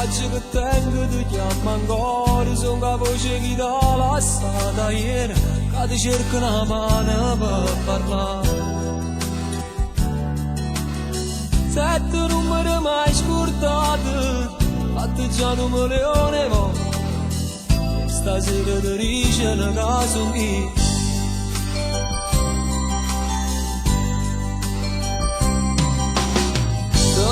faccio che tengo ti chiamo ancora, sono la voce che dà la strada ieri, che ti cerca una mano per parlare. Sette numeri mai scordati, fatti già un milione di volte, stasera ti dice una casa mia.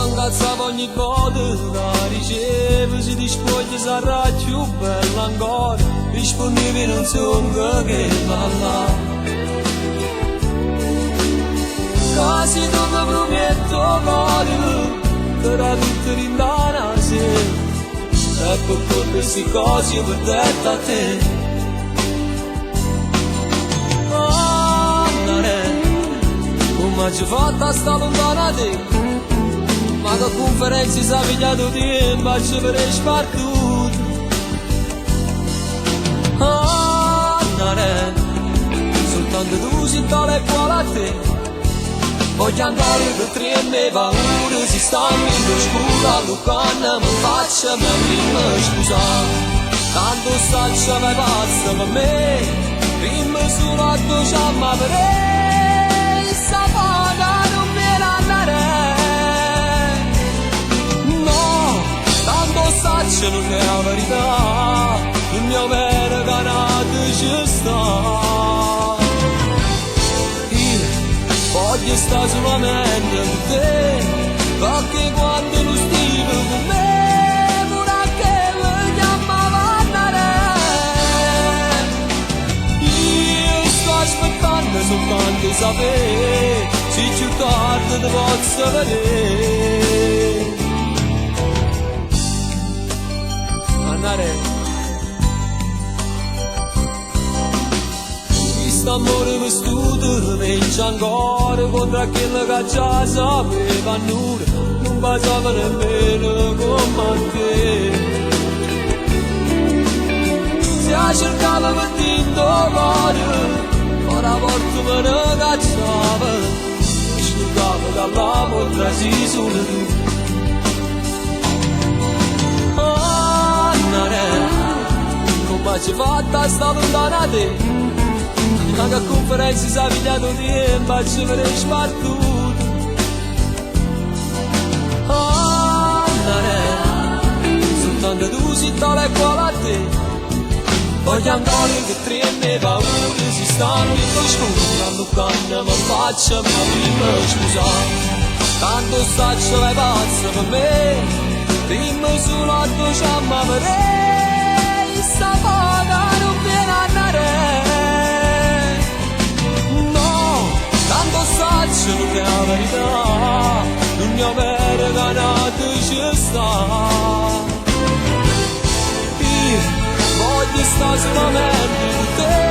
Incazzavo ogni volta la ricevo, si dispoglia sarà più bella ancora, rispondevi non sono che va là. Quasi tu mi prometto cuore, sarà tutto rindana sera, e per queste cose io per detto a te. Andare, come ci fatta sta lontana da te? Ma che conferenza si è pigliato tempo, ci avrei spartuto. Andare, soltanto tu sei tale quale a te. Voglio andare per tre e me paura, si sta in scura, Lucana mi faccia mia prima scusa. Tanto saccia mai pazza per me, prima solo a tu ci ammavrei, sta paga non viene andare. Saccia non è la verità, il mio vero canato ci sta. Io voglio stare solamente con te, perché quando non stivo con me, pure che vogliamo andare. Io sto aspettando soltanto di sapere, se più tardi ti posso vedere. Questo amore vestuto vince ancora contro quello che già sapeva nulla, non passava nemmeno come te. Si cercava per tinto cuore, ora volta me ne cacciava, e sciugava dall'amore trasi solo tu. Come ci fatta sta lontana da te? Ma che conferenza si è pigliato tempo, ci avrei spartuto. Andare, soltanto tu sei tale quale a te. Voglio ancora che tre e me paure si stanno in scura, Lucana mi faccia mia prima scusa. Tanto saccio vai pazza per me, prima solo a tu ci ammavrei. Sta paga non viene a andare. No, tanto saccio non è la verità, il mio vero canato ci sta. Io voglio stare solamente con te.